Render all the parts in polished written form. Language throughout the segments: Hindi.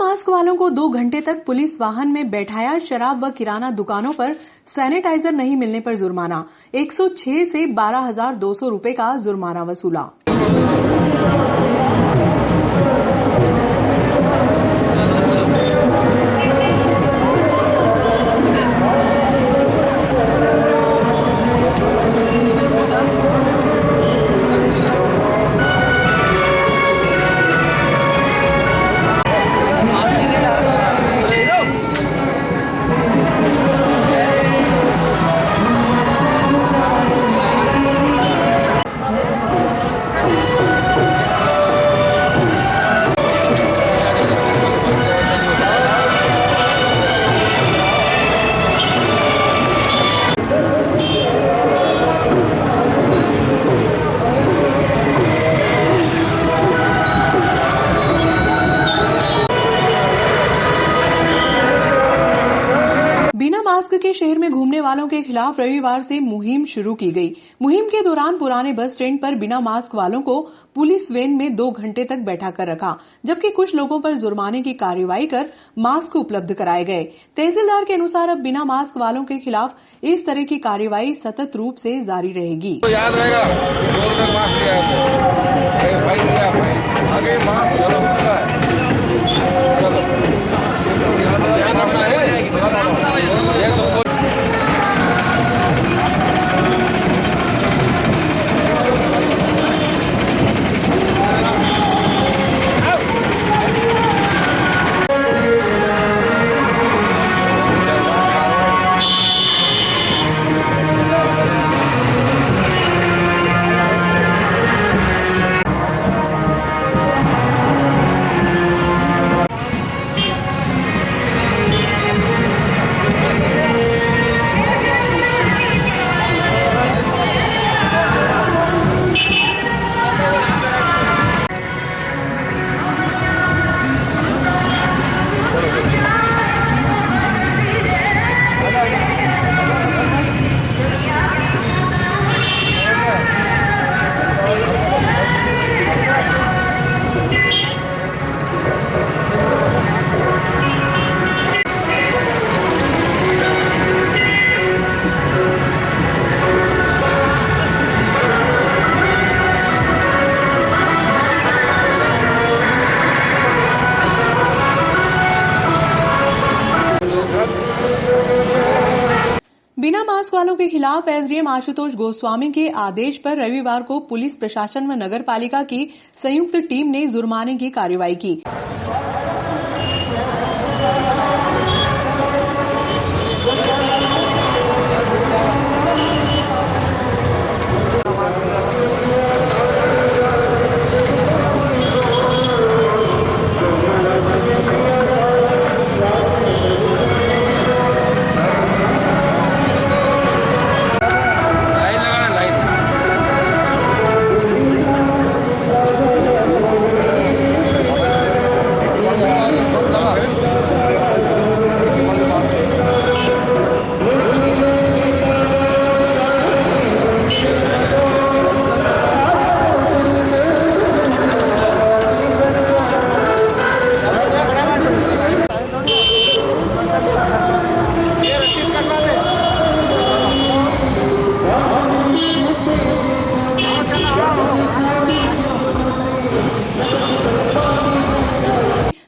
मास्क वालों को 2 घंटे तक पुलिस वाहन में बैठाया। शराब व किराना दुकानों पर सैनिटाइजर नहीं मिलने पर जुर्माना। 106 से 12,200 रुपए का जुर्माना वसूला। बिना मास्क के शहर में घूमने वालों के खिलाफ रविवार से मुहिम शुरू की गई। मुहिम के दौरान पुराने बस स्टैंड पर बिना मास्क वालों को पुलिस वैन में 2 घंटे तक बैठा कर रखा, जबकि कुछ लोगों पर जुर्माने की कार्रवाई कर मास्क उपलब्ध कराए गए। तहसीलदार के अनुसार अब बिना मास्क वालों के खिलाफ इस तरह की कार्रवाई सतत रूप से जारी रहेगी। तो याद रहेगा बिना मास्क वालों के खिलाफ एसडीएम आशुतोष गोस्वामी के आदेश पर रविवार को पुलिस प्रशासन व नगर पालिका की संयुक्त टीम ने जुर्माने की कार्रवाई की।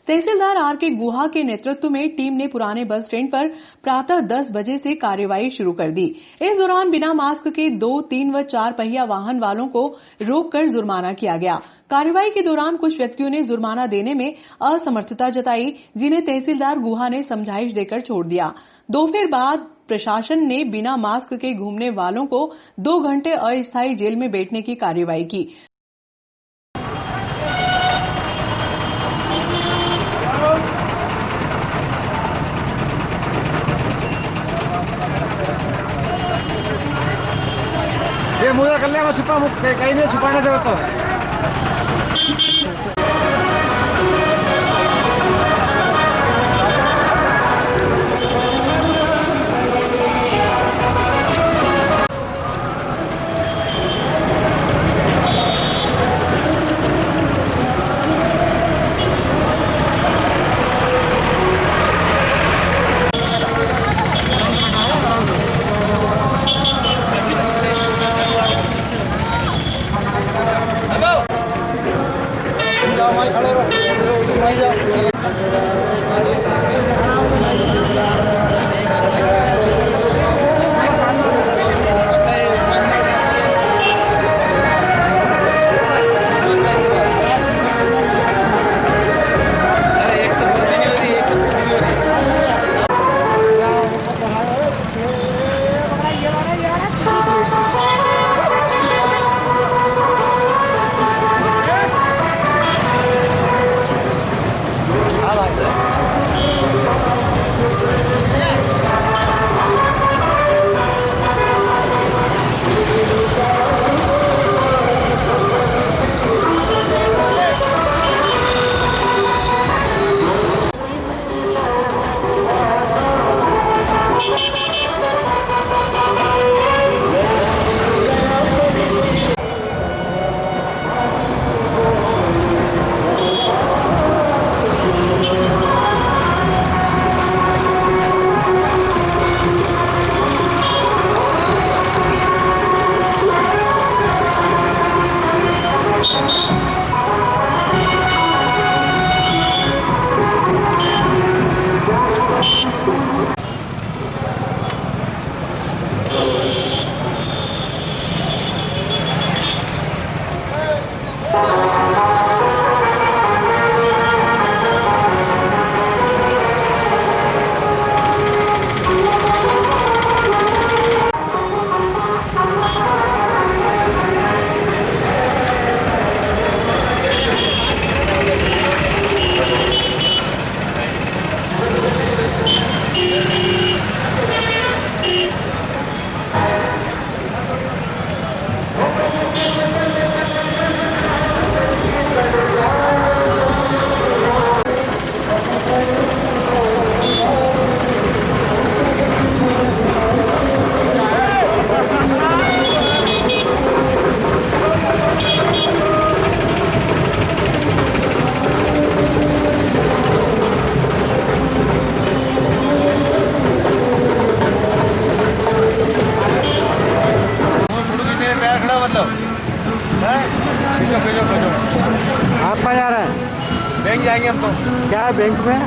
तहसीलदार आर के गुहा के नेतृत्व में टीम ने पुराने बस स्टैंड पर प्रातः 10 बजे से कार्रवाई शुरू कर दी। इस दौरान बिना मास्क के 2, 3 व 4 पहिया वाहन वालों को रोककर जुर्माना किया गया। कार्रवाई के दौरान कुछ व्यक्तियों ने जुर्माना देने में असमर्थता जताई, जिन्हें तहसीलदार गुहा ने समझाइश देकर छोड़ दिया। दोपहर बाद प्रशासन ने बिना मास्क के घूमने वालों को 2 घंटे अस्थायी जेल में बैठने की कार्रवाई की। ये मुझे कर लिया, मैं छुपा कहीं नहीं छुपाने जरूरत तो आप कहाँ जा रहे हैं? बैंक जाएंगे हम तो। क्या है बैंक में?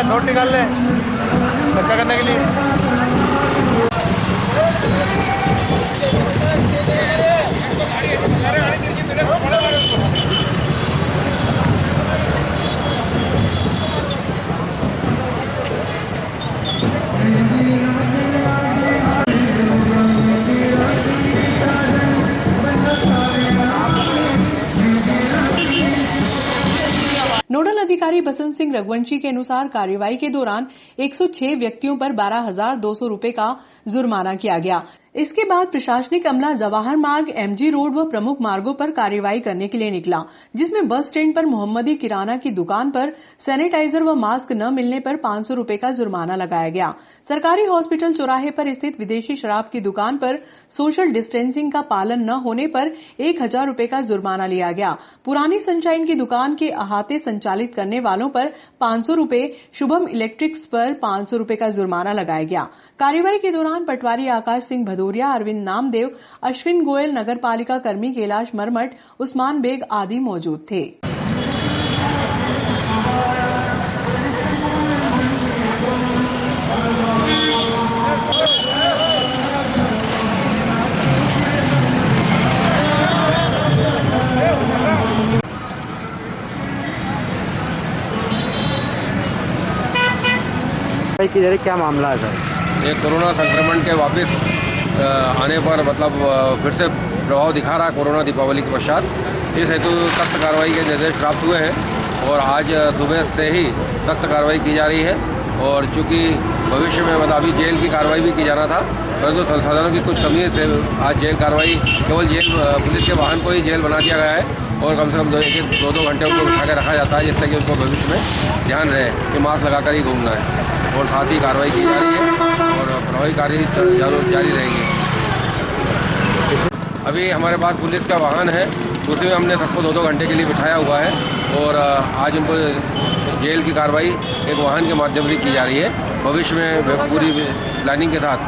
नोट निकाल लें खर्चा करने के लिए। नोडल अधिकारी बसंत सिंह रघुवंशी के अनुसार कार्रवाई के दौरान 106 व्यक्तियों पर 12,200 रुपए का जुर्माना किया गया। इसके बाद प्रशासनिक अमला जवाहर मार्ग, एमजी रोड व प्रमुख मार्गों पर कार्रवाई करने के लिए निकला, जिसमें बस स्टैंड पर मोहम्मदी किराना की दुकान पर सैनिटाइजर व मास्क न मिलने पर 500 रुपए का जुर्माना लगाया गया। सरकारी हॉस्पिटल चौराहे पर स्थित विदेशी शराब की दुकान पर सोशल डिस्टेंसिंग का पालन न होने पर 1,000 रुपए का जुर्माना लिया गया। पुरानी सनशाइन की दुकान के अहाते संचालित करने वालों पर 500 रुपए, शुभम इलेक्ट्रिक्स पर 500 रुपए का जुर्माना लगाया गया। कार्रवाई के दौरान पटवारी आकाश सिंह भदौरिया, अरविंद नामदेव, अश्विन गोयल, नगर पालिका कर्मी कैलाश मरमट, उस्मान बेग आदि मौजूद थे। किधर क्या मामला है सर? ये कोरोना संक्रमण के वापस आने पर मतलब फिर से प्रभाव दिखा रहा है कोरोना दीपावली के पश्चात। इस हेतु सख्त कार्रवाई के निर्देश प्राप्त हुए हैं और आज सुबह से ही सख्त कार्रवाई की जा रही है। और चूँकि भविष्य में मतलब अभी जेल की कार्रवाई भी की जाना था, परंतु संसाधनों की कुछ कमी से आज जेल कार्रवाई केवल जेल पुलिस के वाहन को ही जेल बना दिया गया है और कम से कम 2 घंटे उनको बिठा के रखा जाता है, जिससे कि उनको भविष्य में ध्यान रहे कि मास्क लगाकर ही घूमना है। और साथ ही कार्रवाई की जा रही है और प्रभावी कार्य जारी रहेगी। अभी हमारे पास पुलिस का वाहन है, उसी में हमने सबको 2 घंटे के लिए बिठाया हुआ है और आज उनको जेल की कार्रवाई एक वाहन के माध्यम से की जा रही है। भविष्य में पूरी प्लानिंग के साथ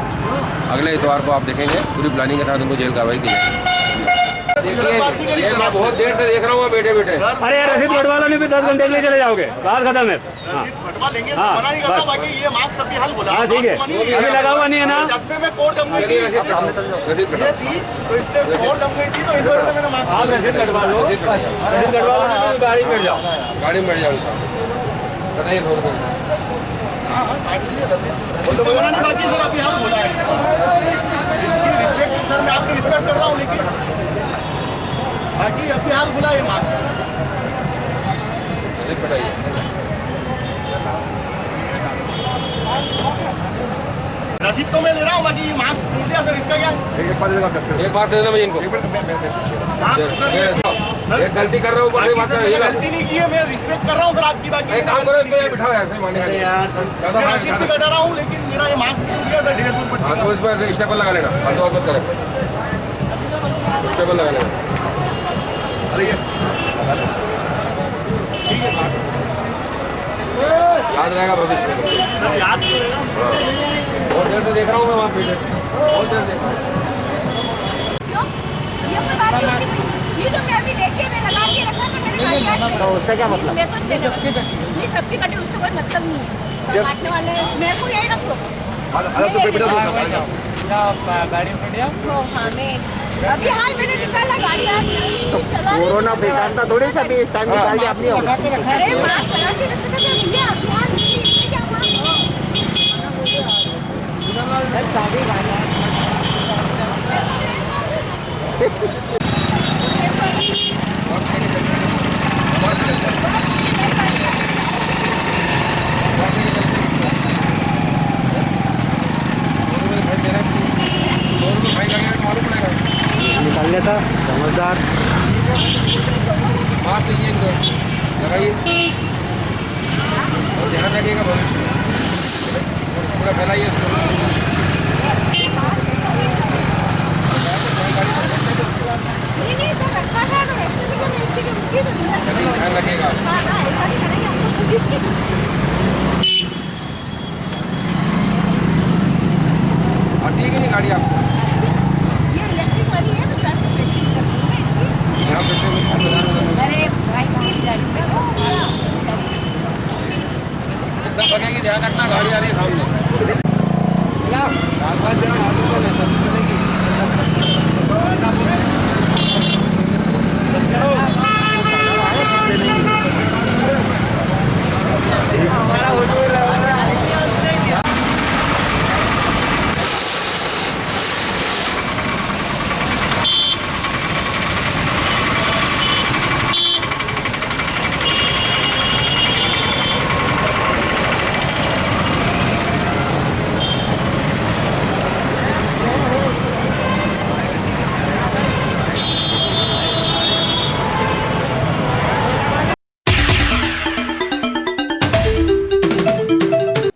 अगले इतवार को आप देखेंगे पूरी प्लानिंग के साथ उनको जेल कार्रवाई की जाएगी। देखिए ये मैं बहुत देर से देख रहा हूँ बैठे बैठे। अरे यार रसीद बटवा लो, नहीं फिर 10 घंटे के लिए चले जाओगे, बात खत्म है। बटवा लेंगे तो हाँ, मना नहीं कर रहा हूं, बस। बाकी ये मार्क्स अभी हल बोला। हाँ ठीक है, अभी लगा हुआ नहीं है ना। जज्बे में कोर्ट जम गई थी, रसीद ये थी तो इससे कोर्ट जम गई थी तो इस वजह से मैंने मार्क्स। आप रसीद कटवा लो, रसीद कटवा लो, नहीं तो गाड़ी में बैठ जाओ। गाड़ी में बैठ जाऊंगा, बताइए सर। तो मना नहीं, बाकी सर अभी हल बोला है। इसकी रिस्पेक्ट सर, मैं आपकी रिस्पेक्ट कर रहा हूँ, लेकिन बाकी अभी हाल बोला है मार्क्स। रसीद तो मैं ले रहा हूँ, बाकी मार्क्स पूछ दिया सर, इसका क्या? एक बात दे देना मुझे इनको। एक गलती कर रहे हो, बड़ी बात है। गलती नहीं की है, मैं रिस्पेक्ट कर रहा हूँ सर आपकी। बाकी एक काम करो, इसको यहाँ बिठाओ ऐसे माने अरे यार मैं रसीद भी कटा रहा हूँ, लेकिन मेरा ये मार्क्स पूछ दिया सर 150 रुपये। हाँ तो इस पर स्टेपल लगा लेना, फालतू बात मत करें, स्टेपल लगा लेना। अरे ये ठीक है, याद रहेगा भविष्य में। याद तो रहेगा। बहुत देर से देख रहा हूँ मैं वहाँ पे, बहुत देर देख रहा हूँ। ये कोई बात नहीं होती। ये तो मैं अभी लेके मैं लगा के रखा था, मैंने गाड़ी काट। तो उससे क्या मतलब? मेरे को नहीं, सबकी कटी, उससे कोई मतलब नहीं है। काटने वाले मेरे को यही रख लो। गाड़ी में बैठ हो हाँ, मैं अभी हाल मैंने निकाला गाड़ी, चला कोरोना पेशेंट था थोड़ी सा भी इस टाइम निकाल के अपनी होगा। अरे मास्क लगा के रखते थे भैया, अभी हाल नहीं, क्या मास्क निकाल लेता समझदार। माफ कीजिए इनको, लगाइए और ध्यान रखिएगा भविष्य में, पूरा फैलाइए इसको। नहीं सर, रखा था तो वैसे भी जब एक चीज़ रुकी तो ध्यान रखिएगा। हाँ हाँ, ऐसा नहीं करेंगे हम लोग। आती है कि नहीं गाड़ी आपको? ये इलेक्ट्रिक वाली है तो जरा सा प्रैक्टिस कर दूँगा इसकी। यहाँ पे अरे भाई कहाँ जा रही है? एकदम लगेगी, ध्यान रखना, गाड़ी आ रही है सामने।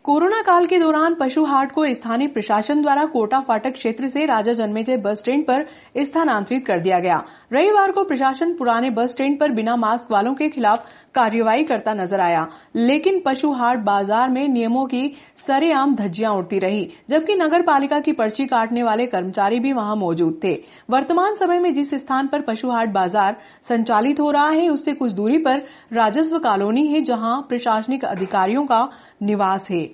कोरोना काल के दौरान पशु हाट को स्थानीय प्रशासन द्वारा कोटा फाटक क्षेत्र से राजा जन्मेजय बस स्टैंड पर स्थानांतरित कर दिया गया। रविवार को प्रशासन पुराने बस स्टैंड पर बिना मास्क वालों के खिलाफ कार्रवाई करता नजर आया, लेकिन पशु हाट बाजार में नियमों की सरेआम धज्जियां उड़ती रही, जबकि नगर पालिका की पर्ची काटने वाले कर्मचारी भी वहां मौजूद थे। वर्तमान समय में जिस स्थान पर पशु हाट बाजार संचालित हो रहा है, उससे कुछ दूरी पर राजस्व कॉलोनी है, जहां प्रशासनिक अधिकारियों का निवास है।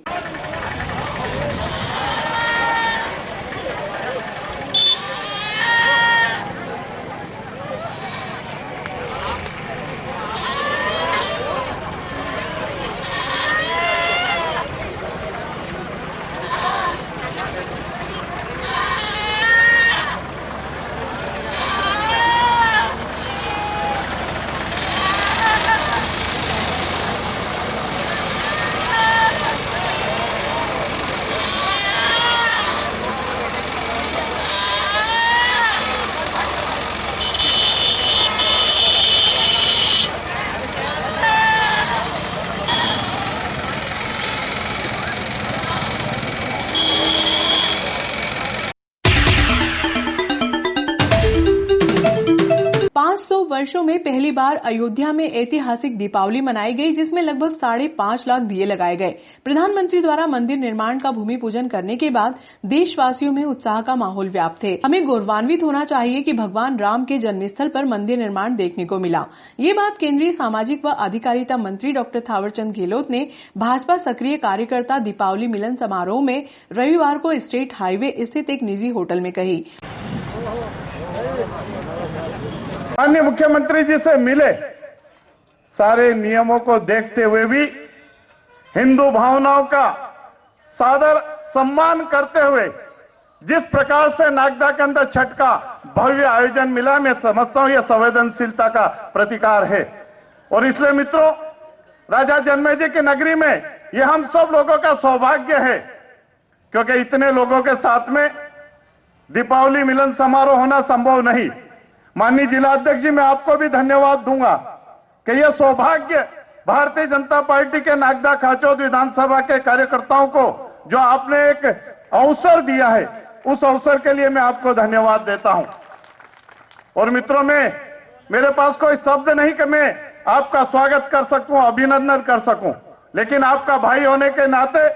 वर्षों में पहली बार अयोध्या में ऐतिहासिक दीपावली मनाई गई, जिसमें लगभग 5.5 लाख दिए लगाए गए। प्रधानमंत्री द्वारा मंदिर निर्माण का भूमि पूजन करने के बाद देशवासियों में उत्साह का माहौल व्याप्त थे। हमें गौरवान्वित होना चाहिए कि भगवान राम के जन्मस्थल पर मंदिर निर्माण देखने को मिला। ये बात केंद्रीय सामाजिक व अधिकारिता मंत्री डॉक्टर थावरचंद गहलोत ने भाजपा सक्रिय कार्यकर्ता दीपावली मिलन समारोह में रविवार को स्टेट हाईवे स्थित एक निजी होटल में कही। माननीय मुख्यमंत्री जी से मिले, सारे नियमों को देखते हुए भी हिंदू भावनाओं का सादर सम्मान करते हुए जिस प्रकार से नागदा के अंदर छठ का भव्य आयोजन मिला, मैं समझता हूं यह संवेदनशीलता का प्रतिकार है। और इसलिए मित्रों, राजा जन्मेजय की नगरी में यह हम सब लोगों का सौभाग्य है, क्योंकि इतने लोगों के साथ में दीपावली मिलन समारोह होना संभव नहीं। माननीय जिलाध्यक्ष जी, मैं आपको भी धन्यवाद दूंगा कि यह सौभाग्य भारतीय जनता पार्टी के नागदा खाचौद विधानसभा के कार्यकर्ताओं को जो आपने एक अवसर दिया है, उस अवसर के लिए मैं आपको धन्यवाद देता हूं। और मित्रों, मेरे पास कोई शब्द नहीं कि मैं आपका स्वागत कर सकूं, अभिनंदन कर सकूं, लेकिन आपका भाई होने के नाते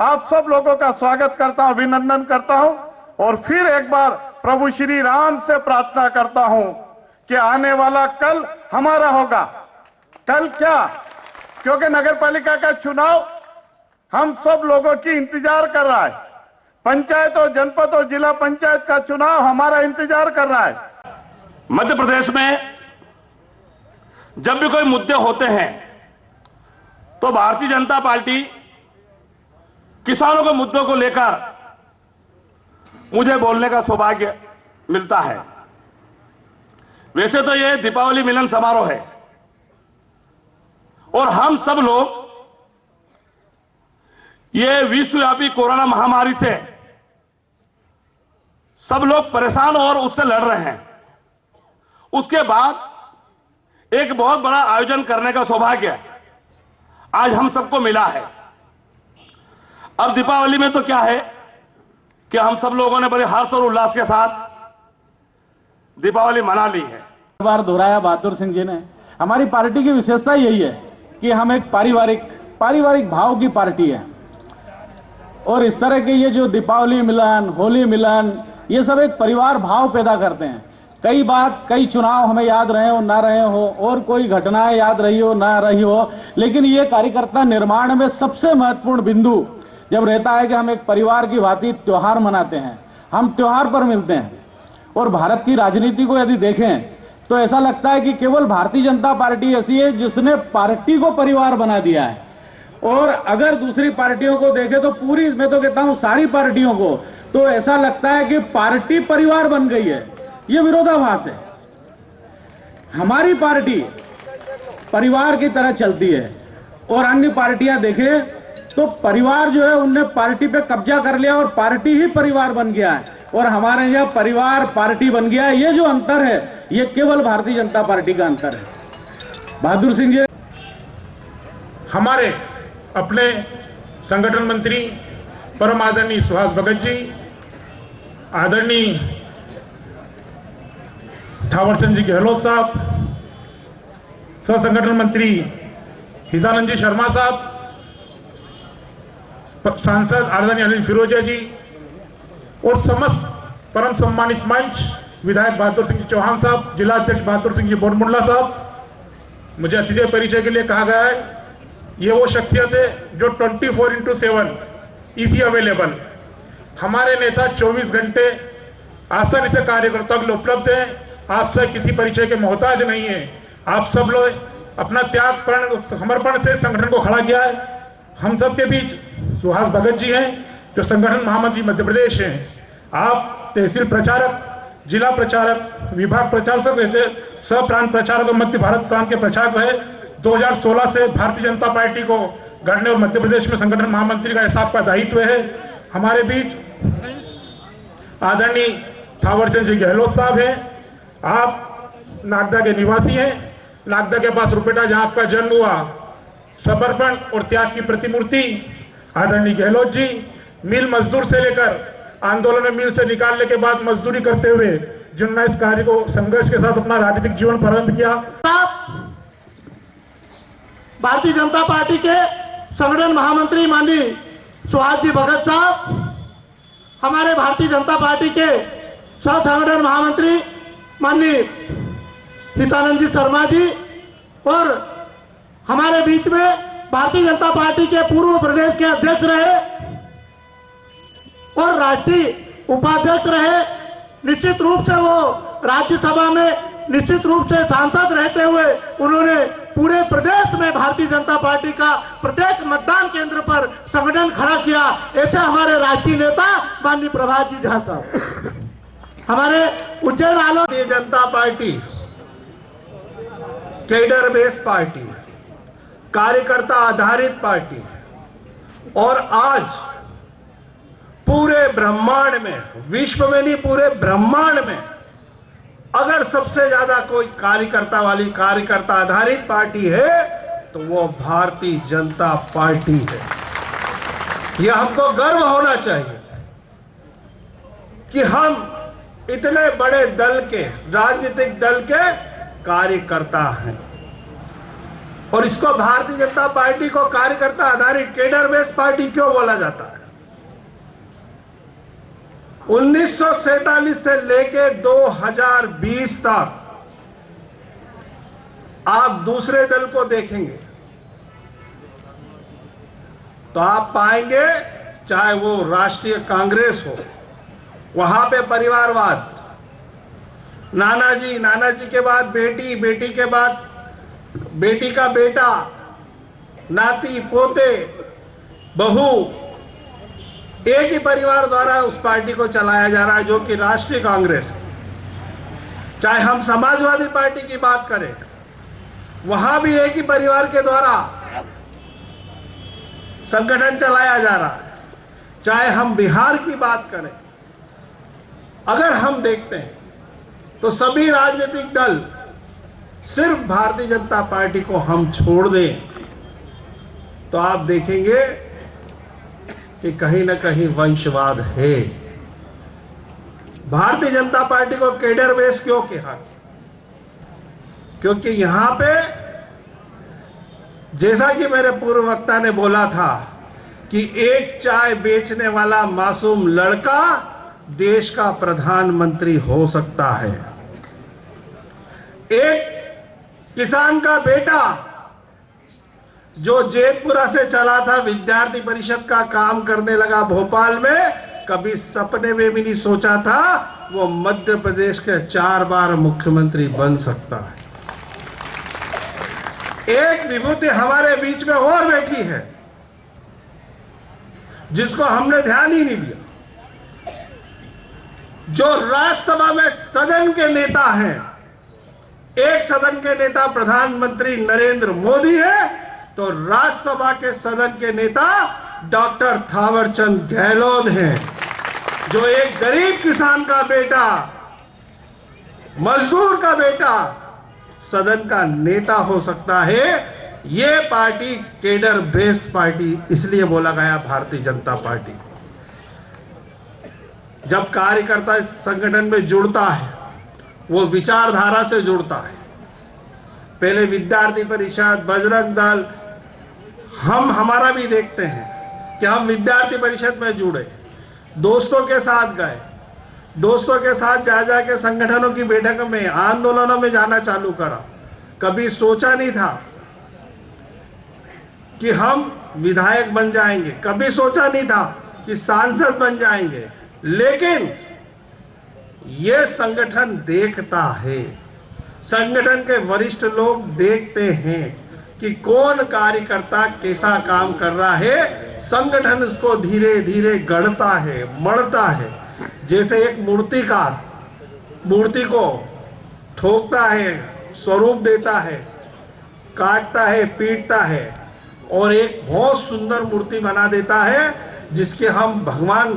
आप सब लोगों का स्वागत करता हूं, अभिनंदन करता हूं। और फिर एक बार प्रभु श्री राम से प्रार्थना करता हूं कि आने वाला कल हमारा होगा। कल क्या, क्योंकि नगर पालिका का चुनाव हम सब लोगों की इंतजार कर रहा है। पंचायत और जनपद और जिला पंचायत का चुनाव हमारा इंतजार कर रहा है। मध्य प्रदेश में जब भी कोई मुद्दे होते हैं तो भारतीय जनता पार्टी किसानों के मुद्दों को लेकर मुझे बोलने का सौभाग्य मिलता है। वैसे तो यह दीपावली मिलन समारोह है और हम सब लोग ये विश्वव्यापी कोरोना महामारी से सब लोग परेशान और उससे लड़ रहे हैं। उसके बाद एक बहुत बड़ा आयोजन करने का सौभाग्य आज हम सबको मिला है। अब दीपावली में तो क्या है कि हम सब लोगों ने बड़े हर्ष और उल्लास के साथ दीपावली मना ली है। बार दोहराया बहादुर सिंह जी ने, हमारी पार्टी की विशेषता यही है कि हम एक पारिवारिक भाव की पार्टी है। और इस तरह के ये जो दीपावली मिलन, होली मिलन, ये सब एक परिवार भाव पैदा करते हैं। कई चुनाव हमें याद रहे हो ना रहे हो, और कोई घटनाएं याद रही हो ना रही हो, लेकिन ये कार्यकर्ता निर्माण में सबसे महत्वपूर्ण बिंदु जब रहता है कि हम एक परिवार की भांति त्योहार मनाते हैं, हम त्योहार पर मिलते हैं। और भारत की राजनीति को यदि देखें तो ऐसा लगता है कि केवल भारतीय जनता पार्टी ऐसी है जिसने पार्टी को परिवार बना दिया है। और अगर दूसरी पार्टियों को देखें तो पूरी, मैं तो कहता हूं सारी पार्टियों को, तो ऐसा लगता है कि पार्टी परिवार बन गई है। यह विरोधाभास है। हमारी पार्टी परिवार की तरह चलती है और अन्य पार्टियां देखें तो परिवार जो है उनने पार्टी पे कब्जा कर लिया और पार्टी ही परिवार बन गया है, और हमारे यहाँ परिवार पार्टी बन गया है। ये जो अंतर है ये केवल भारतीय जनता पार्टी का अंतर है। बहादुर सिंह जी, हमारे अपने संगठन मंत्री परम आदरणीय सुहास भगत जी, आदरणीय थावरचंद जी गहलोत साहब, सह संगठन मंत्री हिदानंद जी शर्मा साहब, सांसद आदरणीय अनिल फिरोजिया जी और समस्त परम सम्मानित मंच विधायक बहादुर सिंह जी चौहान साहब, जिला अध्यक्ष बहादुर सिंह जी बोरमुल्ला साहब, मुझे अतिथि परिचय के लिए कहा गया है। ये वो शख्सियत है जो 24/7 इसी अवेलेबल। हमारे नेता 24 घंटे आसानी से कार्यकर्ताओं के लिए उपलब्ध है। आपसे किसी परिचय के मोहताज नहीं है। आप सब लोग अपना त्याग समर्पण से संगठन को खड़ा किया है। हम सबके बीच सुहास भगत जी हैं जो संगठन महामंत्री मध्य प्रदेश हैं। आप तहसील प्रचारक, जिला प्रचारक, विभाग प्रचारक रहते, सह प्रांत प्रचारक और मध्य भारत प्रांत के प्रचारक है। 2016 से भारतीय जनता पार्टी को गढ़ने और मध्य प्रदेश में संगठन महामंत्री का ऐसा आपका दायित्व है। हमारे बीच आदरणीय थावरचंद जी गहलोत साहब हैं। आप नागदा के निवासी हैं। नागदा के पास रुपेटा जहां आपका जन्म हुआ, समर्पण और त्याग की प्रतिमूर्ति आदरणीय गहलोत जी। मिल मजदूर से लेकर आंदोलन में मिल से निकालने के बाद मजदूरी करते हुए जिन्होंने इस कार्य को संघर्ष के साथ अपना राजनीतिक जीवन प्रारंभ किया। भारतीय जनता पार्टी के संगठन महामंत्री माननीय सुहास जी भगत साहब, हमारे भारतीय जनता पार्टी के सह संगठन महामंत्री माननीय हितानंद जी शर्मा जी, और हमारे बीच में भारतीय जनता पार्टी के पूर्व प्रदेश के अध्यक्ष रहे और राष्ट्रीय उपाध्यक्ष रहे। निश्चित रूप से वो राज्यसभा में निश्चित रूप से सांसद रहते हुए उन्होंने पूरे प्रदेश में भारतीय जनता पार्टी का प्रत्येक मतदान केंद्र पर संगठन खड़ा किया। ऐसे हमारे राष्ट्रीय नेता माननीय प्रभात जी झा साहब, हमारे उज्जैन आलो। Bharatiya Janata party cadre base party, कार्यकर्ता आधारित पार्टी, और आज पूरे ब्रह्मांड में, विश्व में नहीं पूरे ब्रह्मांड में अगर सबसे ज्यादा कोई कार्यकर्ता वाली कार्यकर्ता आधारित पार्टी है तो वो भारतीय जनता पार्टी है। यह हमको गर्व होना चाहिए कि हम इतने बड़े दल के, राजनीतिक दल के कार्यकर्ता हैं। और इसको भारतीय जनता पार्टी को कार्यकर्ता आधारित कैडर बेस पार्टी क्यों बोला जाता है? 1947 से लेके 2020 तक आप दूसरे दल को देखेंगे तो आप पाएंगे, चाहे वो राष्ट्रीय कांग्रेस हो, वहां पे परिवारवाद, नानाजी के बाद बेटी, बेटी के बाद बेटी का बेटा, नाती, पोते, बहू, एक ही परिवार द्वारा उस पार्टी को चलाया जा रहा है जो कि राष्ट्रीय कांग्रेस है। चाहे हम समाजवादी पार्टी की बात करें, वहां भी एक ही परिवार के द्वारा संगठन चलाया जा रहा है। चाहे हम बिहार की बात करें, अगर हम देखते हैं तो सभी राजनीतिक दल, सिर्फ भारतीय जनता पार्टी को हम छोड़ दें तो आप देखेंगे कि कहीं ना कहीं वंशवाद है। भारतीय जनता पार्टी को कैडर बेस क्यों कहा? क्योंकि यहां पे, जैसा कि मेरे पूर्व वक्ता ने बोला था कि एक चाय बेचने वाला मासूम लड़का देश का प्रधानमंत्री हो सकता है। एक किसान का बेटा जो जेतपुरा से चला था, विद्यार्थी परिषद का काम करने लगा भोपाल में, कभी सपने में भी नहीं सोचा था वो मध्य प्रदेश के 4 बार मुख्यमंत्री बन सकता है। एक विभूति हमारे बीच में और बैठी है जिसको हमने ध्यान ही नहीं दिया, जो राज्यसभा में सदन के नेता हैं। एक सदन के नेता प्रधानमंत्री नरेंद्र मोदी है, तो राज्यसभा के सदन के नेता डॉक्टर थावरचंद गहलोत हैं, जो एक गरीब किसान का बेटा, मजदूर का बेटा सदन का नेता हो सकता है। ये पार्टी कैडर बेस पार्टी इसलिए बोला गया भारतीय जनता पार्टी। जब कार्यकर्ता इस संगठन में जुड़ता है, वो विचारधारा से जुड़ता है। पहले विद्यार्थी परिषद, बजरंग दल, हमारा भी देखते हैं कि हम विद्यार्थी परिषद में जुड़े, दोस्तों के साथ गए, दोस्तों के साथ जा के संगठनों की बैठक में, आंदोलनों में जाना चालू करा। कभी सोचा नहीं था कि हम विधायक बन जाएंगे, कभी सोचा नहीं था कि सांसद बन जाएंगे, लेकिन ये संगठन देखता है, संगठन के वरिष्ठ लोग देखते हैं कि कौन कार्यकर्ता कैसा काम कर रहा है। संगठन उसको धीरे धीरे गढ़ता है, मढ़ता है। जैसे एक मूर्तिकार मूर्ति को ठोकता है, स्वरूप देता है, काटता है, पीटता है और एक बहुत सुंदर मूर्ति बना देता है, जिसके हम भगवान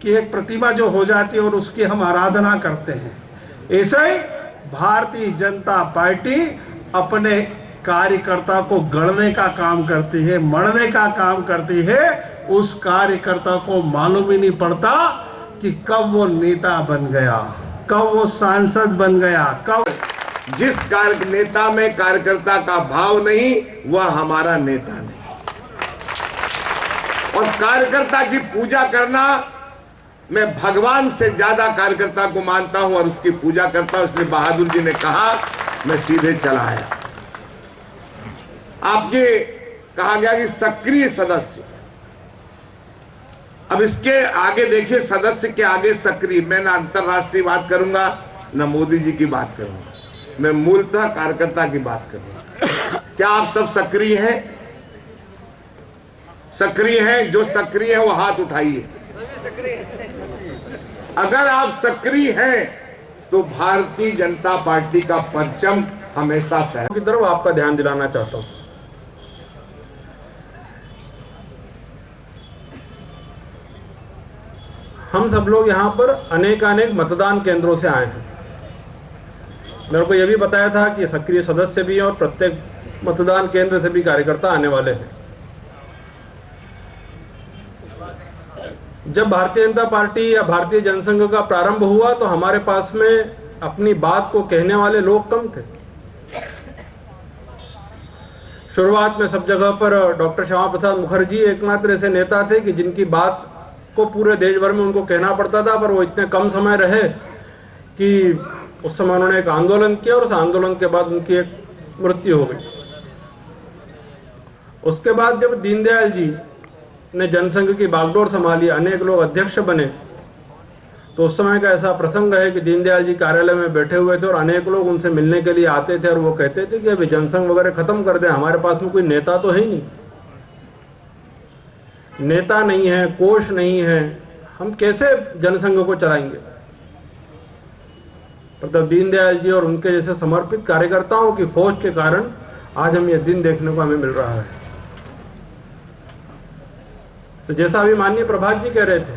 की एक प्रतिमा जो हो जाती है और उसकी हम आराधना करते हैं। ऐसे ही भारतीय जनता पार्टी अपने कार्यकर्ता को गढ़ने का काम करती है, मढ़ने का काम करती है। उस कार्यकर्ता को मालूम ही नहीं पड़ता कि कब वो नेता बन गया, कब वो सांसद बन गया, कब। जिस नेता में कार्यकर्ता का भाव नहीं, वह हमारा नेता नहीं। और कार्यकर्ता की पूजा करना, मैं भगवान से ज्यादा कार्यकर्ता को मानता हूं और उसकी पूजा करता हूं। इसलिए बहादुर जी ने कहा, मैं सीधे चला आया। आपके कहा गया कि सक्रिय सदस्य, अब इसके आगे देखिए, सदस्य के आगे सक्रिय। मैं ना अंतरराष्ट्रीय बात करूंगा, ना मोदी जी की बात करूंगा, मैं मूलतः कार्यकर्ता की बात करूंगा। क्या आप सब सक्रिय हैं? सक्रिय हैं? जो सक्रिय है वो हाथ उठाइए। अगर आप सक्रिय हैं तो भारतीय जनता पार्टी का परचम हमेशा की तरफ आपका ध्यान दिलाना चाहता हूं। हम सब लोग यहां पर अनेक मतदान केंद्रों से आए हैं। मेरे को यह भी बताया था कि सक्रिय सदस्य भी हैं और प्रत्येक मतदान केंद्र से भी कार्यकर्ता आने वाले हैं। जब भारतीय जनता पार्टी या भारतीय जनसंघ का प्रारंभ हुआ तो हमारे पास में अपनी बात को कहने वाले लोग कम थे। शुरुआत में सब जगह पर डॉक्टर श्यामा प्रसाद मुखर्जी एकमात्र ऐसे नेता थे कि जिनकी बात को पूरे देश भर में उनको कहना पड़ता था, पर वो इतने कम समय रहे कि उस समय उन्होंने एक आंदोलन किया और उस आंदोलन के बाद उनकी एक मृत्यु हो गई। उसके बाद जब दीनदयाल जी ने जनसंघ की बागडोर संभाली, अनेक लोग अध्यक्ष बने, तो उस समय का ऐसा प्रसंग है कि दीनदयाल जी कार्यालय में बैठे हुए थे और अनेक लोग उनसे मिलने के लिए आते थे और वो कहते थे कि अभी जनसंघ वगैरह खत्म कर दें, हमारे पास में कोई नेता तो है ही नहीं, नेता नहीं है, कोष नहीं है, हम कैसे जनसंघ को चलाएंगे। तब दीनदयाल जी और उनके जैसे समर्पित कार्यकर्ताओं की फौज के कारण आज हम ये दिन देखने को हमें मिल रहा है। तो जैसा अभी माननीय प्रभात जी कह रहे थे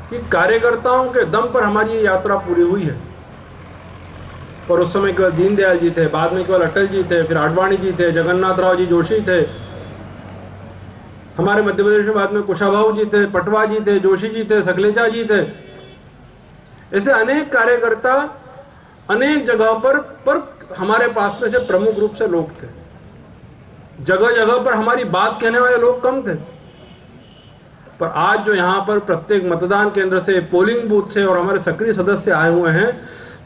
कि कार्यकर्ताओं के दम पर हमारी ये यात्रा पूरी हुई है। और उस समय केवल दीनदयाल जी थे, बाद में केवल अटल जी थे, फिर आडवाणी जी थे, जगन्नाथ राव जी जोशी थे, हमारे मध्य प्रदेश में बाद में कुशाभाऊ जी थे, पटवा जी थे, जोशी जी थे, सकलेचा जी थे। ऐसे अनेक कार्यकर्ता अनेक जगह पर हमारे पास में से प्रमुख रूप से लोग थे। जगह जगह पर हमारी बात कहने वाले लोग कम थे, पर आज जो यहाँ पर प्रत्येक मतदान केंद्र से, पोलिंग बूथ से और हमारे सक्रिय सदस्य आए हुए हैं,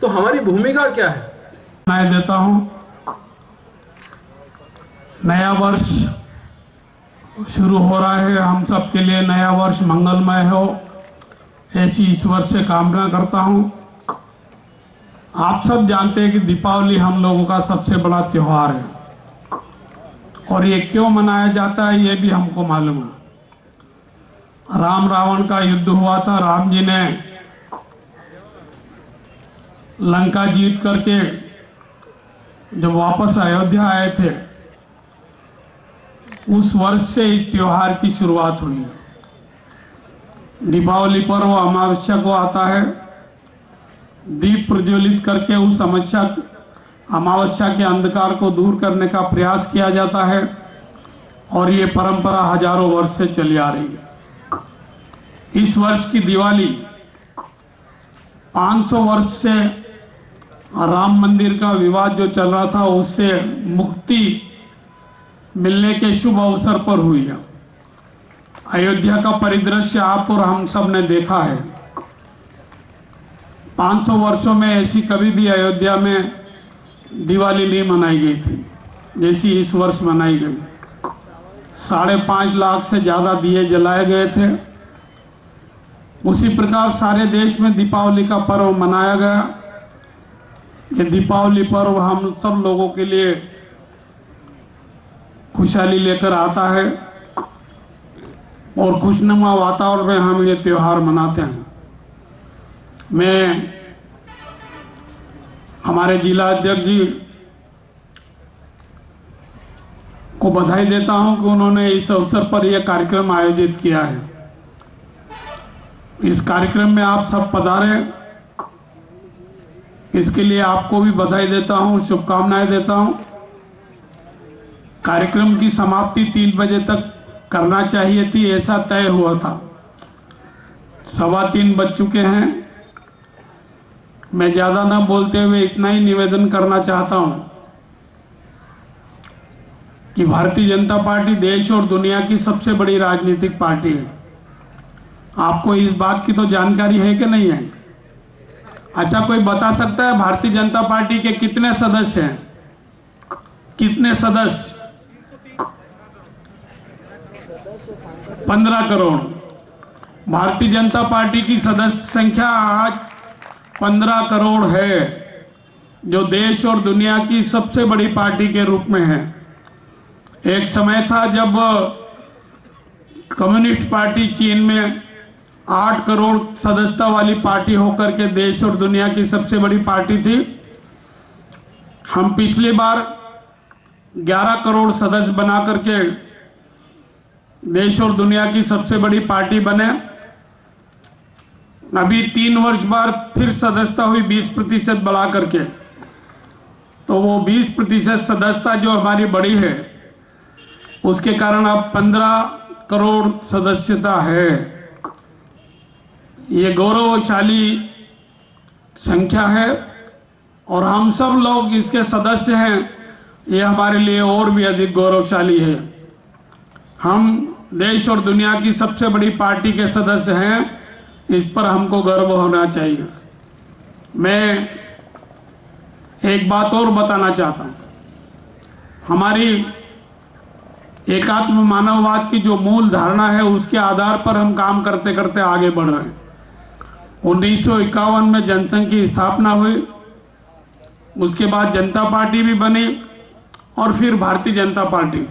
तो हमारी भूमिका क्या है? मैं देता हूं, नया वर्ष शुरू हो रहा है, हम सब के लिए नया वर्ष मंगलमय हो, ऐसी ईश्वर से कामना करता हूं। आप सब जानते हैं कि दीपावली हम लोगों का सबसे बड़ा त्योहार है और ये क्यों मनाया जाता है ये भी हमको मालूम है। राम रावण का युद्ध हुआ था, राम जी ने लंका जीत करके जब वापस अयोध्या आए थे, उस वर्ष से इस त्योहार की शुरुआत हुई। दीपावली पर्व अमावस्या को आता है, दीप प्रज्वलित करके उस अमावस्या के अंधकार को दूर करने का प्रयास किया जाता है और ये परंपरा हजारों वर्ष से चली आ रही है। इस वर्ष की दिवाली 500 वर्ष से राम मंदिर का विवाद जो चल रहा था उससे मुक्ति मिलने के शुभ अवसर पर हुई है। अयोध्या का परिदृश्य आप और हम सब ने देखा है। 500 वर्षों में ऐसी कभी भी अयोध्या में दिवाली नहीं मनाई गई थी जैसी इस वर्ष मनाई गई। 5.5 लाख से ज्यादा दिए जलाए गए थे। उसी प्रकार सारे देश में दीपावली का पर्व मनाया गया। ये दीपावली पर्व हम सब लोगों के लिए खुशहाली लेकर आता है और खुशनुमा वातावरण में हम ये त्योहार मनाते हैं। मैं हमारे जिला अध्यक्ष जी को बधाई देता हूं कि उन्होंने इस अवसर पर यह कार्यक्रम आयोजित किया है। इस कार्यक्रम में आप सब पधारे, इसके लिए आपको भी बधाई देता हूं, शुभकामनाएं देता हूं। कार्यक्रम की समाप्ति 3 बजे तक करना चाहिए थी, ऐसा तय हुआ था। 3:15 बज चुके हैं मैं ज्यादा न बोलते हुए इतना ही निवेदन करना चाहता हूं कि भारतीय जनता पार्टी देश और दुनिया की सबसे बड़ी राजनीतिक पार्टी है। आपको इस बात की तो जानकारी है कि नहीं है? अच्छा, कोई बता सकता है भारतीय जनता पार्टी के कितने सदस्य हैं? कितने सदस्य? 15 करोड़। भारतीय जनता पार्टी की सदस्य संख्या आज 15 करोड़ है, जो देश और दुनिया की सबसे बड़ी पार्टी के रूप में है। एक समय था जब कम्युनिस्ट पार्टी चीन में 8 करोड़ सदस्यता वाली पार्टी होकर के देश और दुनिया की सबसे बड़ी पार्टी थी। हम पिछली बार 11 करोड़ सदस्य बना करके देश और दुनिया की सबसे बड़ी पार्टी बने। अभी 3 वर्ष बाद फिर सदस्यता हुई 20% बढ़ा करके, तो वो 20% सदस्यता जो हमारी बढ़ी है उसके कारण अब 15 करोड़ सदस्यता है। ये गौरवशाली संख्या है और हम सब लोग इसके सदस्य हैं, ये हमारे लिए और भी अधिक गौरवशाली है। हम देश और दुनिया की सबसे बड़ी पार्टी के सदस्य हैं, इस पर हमको गर्व होना चाहिए। मैं एक बात और बताना चाहता हूं, हमारी एकात्म मानववाद की जो मूल धारणा है उसके आधार पर हम काम करते करते आगे बढ़ रहे हैं। 1951 में जनसंघ की स्थापना हुई, उसके बाद जनता पार्टी भी बनी और फिर भारतीय जनता पार्टी।